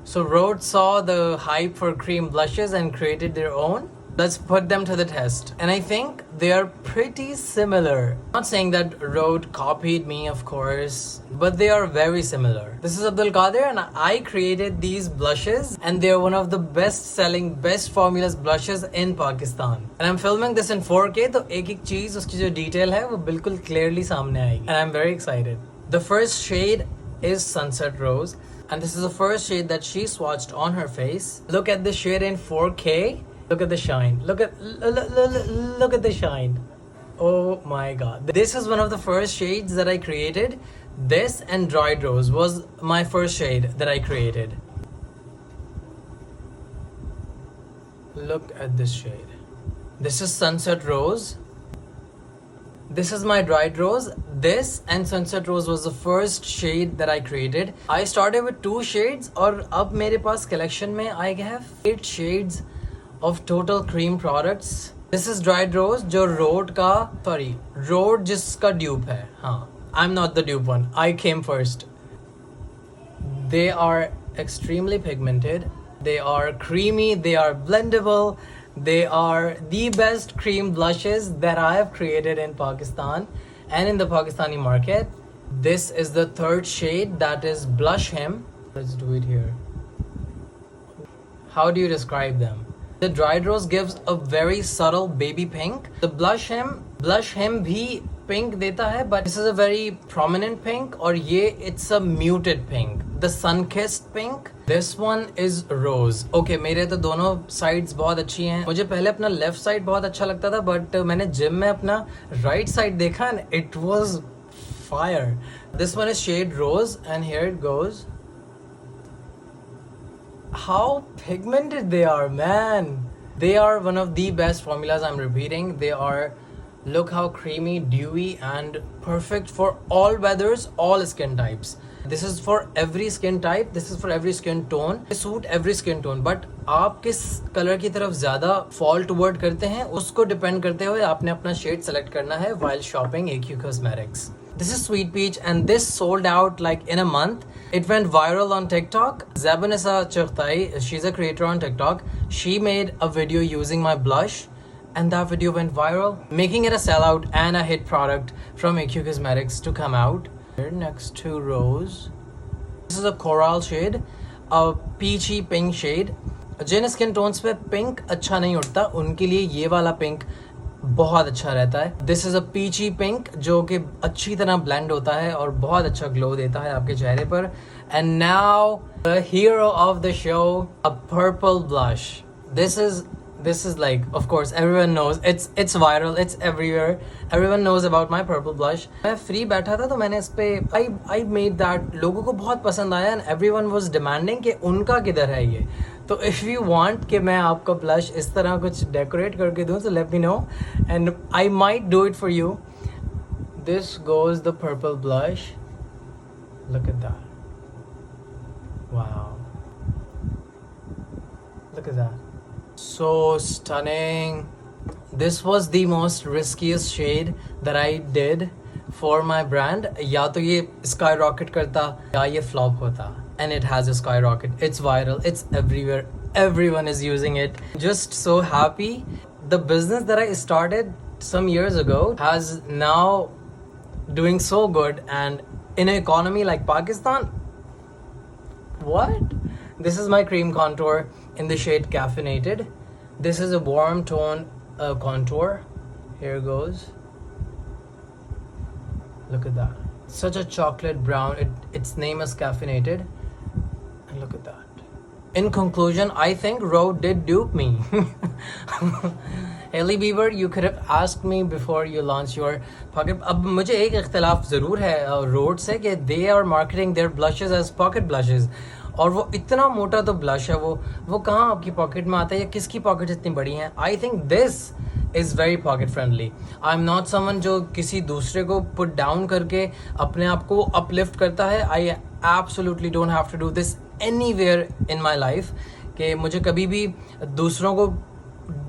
So Rhode saw the hype for cream blushes and created their own. Let's put them to the test. And I think they are pretty similar. I'm not saying that Rhode copied me, of course, but they are very similar. This is Abdul Qadir and I created these blushes and they are one of the best selling, best formulas blushes in Pakistan. And I'm filming this in 4K, so एक चीज उसकी जो detail है वो बिल्कुल clearly सामने आएगी. And I'm very excited. The first shade is Sunset Rose. And this is the first shade that she swatched on her face. Look at the shade in 4K. Look at the shine. Look at the shine. Oh my god. This is one of the first shades that I created. This and Dried Rose was my first shade that I created. Look at this shade. This is Sunset Rose. This is my Dried Rose. This and Sunset Rose was the first shade that I created. I started with 2 shades और अब मेरे पास collection में I have 8 shades of total cream products. This is Dried Rose जो Rhode जिसका dupe है. हाँ, I'm not the dupe one. I came first. They are extremely pigmented. They are creamy. They are blendable. They are the best cream blushes that I have created in Pakistan and in the Pakistani market. This is the 3rd shade, that is Blush Him. Let's do it here. How do you describe them? The Dried Rose gives a very subtle baby pink. The Blush Him भी pink देता है, but this is a very prominent pink और ये it's a muted pink. The sun-kissed pink. This one is rose. Okay, मेरे तो दोनों sides बहुत अच्छी हैं. मुझे पहले अपना left side बहुत अच्छा लगता था, but मैंने gym में अपना right side देखा and it was fire. This one is shade rose and here it goes. How pigmented they are, man. They are one of the best formulas. I'm repeating. They are, look how creamy, dewy and perfect for all weathers, all skin types. This is for every skin type. This is for every skin tone. They suit every skin tone. But आप किस colour की तरफ ज़्यादा fall toward करते हैं उसको depend करते हुए आपने अपना shade select करना है while shopping AQ Cosmetics. This is Sweet Peach and this sold out like in a month. It went viral on TikTok. Zabunisa Chughtai, she's a creator on TikTok. She made a video using my blush and that video went viral, making it a sellout and a hit product from AQ Cosmetics to come out. Here next to Rose. This is a coral shade, a peachy pink shade. जिन skin tones पे pink अच्छा नहीं उठता उनके लिए ये वाला pink बहुत अच्छा रहता है. This is a Peechi pink जो कि अच्छी तरह ब्लेंड होता है और बहुत अच्छा ग्लो देता है आपके चेहरे पर. And now the hero of the show, a purple blush. This is like, of course, everyone knows. It's viral. It's everywhere. Everyone knows about my purple blush. मैं free बैठा था तो मैंने इस पे I made that. लोगों को बहुत पसंद आया and everyone was demanding कि उनका किधर है ये. तो if you want कि मैं आपका blush इस तरह कुछ decorate करके दूँ so let me know and I might do it for you. This goes the purple blush. Look at that. Wow. Look at that. So stunning. This was the most riskiest shade that I did for my brand. या तो ये skyrocket करता या ये flop होता. And it has a skyrocket. It's viral. It's everywhere. Everyone is using it. Just so happy. The business that I started some years ago has now doing so good. And in an economy like Pakistan, what? This is my cream contour in the shade Caffeinated. This is a warm tone contour. Here goes. Look at that. Such a chocolate brown. Its name is Caffeinated. And look at that. In conclusion, I think Rhode did dupe me. Hailey Bieber, you could have asked me before you launched your pocket. अब मुझे एक इख्तिलाफ ज़रूर है Rhode से कि they are marketing their blushes as pocket blushes. और वो इतना मोटा तो ब्लश है वो कहाँ आपकी पॉकेट में आता है या किसकी पॉकेट इतनी बड़ी हैं. I think this is very pocket friendly. I am not someone जो किसी दूसरे को पुट डाउन करके अपने आप को अपलिफ्ट करता है. I absolutely don't have to do this anywhere in my life कि मुझे कभी भी दूसरों को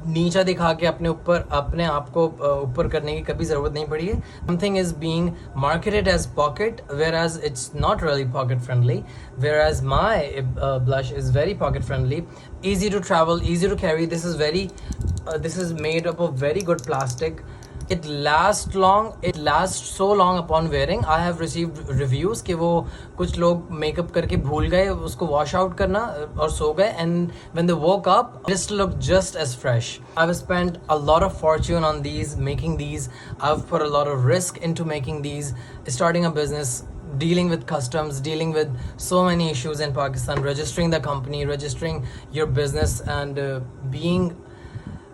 नीचा दिखा के अपने आप को ऊपर करने की कभी ज़रूरत नहीं पड़ी है. Something is being marketed as pocket, whereas it's not really pocket friendly. Whereas my blush is very pocket friendly, easy to travel, easy to carry. This is made up of very good plastic. It lasts long. It lasts so long upon wearing. I have received reviews कि वो कुछ लोग makeup करके भूल गए उसको wash out करना और सो गए, and when they woke up, just look just as fresh. I've spent a lot of fortune on these, making these. I've put a lot of risk into making these, starting a business, dealing with customs, dealing with so many issues in Pakistan, registering the company, registering your business, and being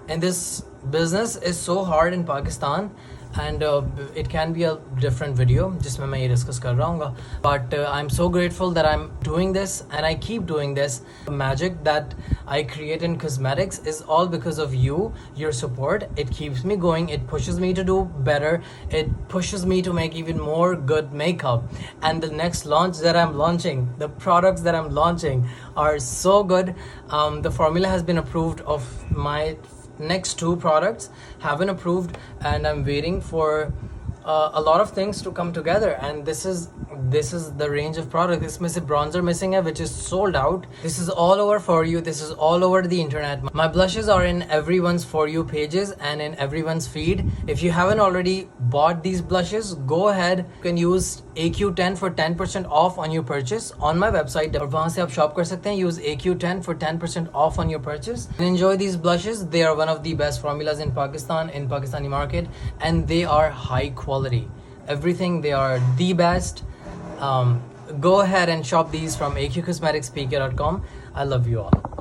in this business is so hard in Pakistan, and it can be a different video जिसमें मैं ये discuss कर रहा हूँ, but I'm so grateful that I'm doing this and I keep doing this. The magic that I create in cosmetics is all because of you, your support. It keeps me going, it pushes me to do better, it pushes me to make even more good makeup, and the next launch that I'm launching, the products that I'm launching are so good. The formula has been approved of my next 2 products have been approved, and I'm waiting for a lot of things to come together, and this is the range of products. इसमें से bronzer missing है, which is sold out. This is all over for you. This is all over the internet. My blushes are in everyone's For You pages and in everyone's feed. If you haven't already bought these blushes, go ahead. You can use AQ10 for 10% off on your purchase on my website. और वहाँ से आप shop कर सकते हैं. Use AQ10 for 10% off on your purchase. And enjoy these blushes. They are one of the best formulas in Pakistan, in Pakistani market, and they are high quality. Everything, they are the best. Go ahead and shop these from aqcosmeticspk.com. I love you all.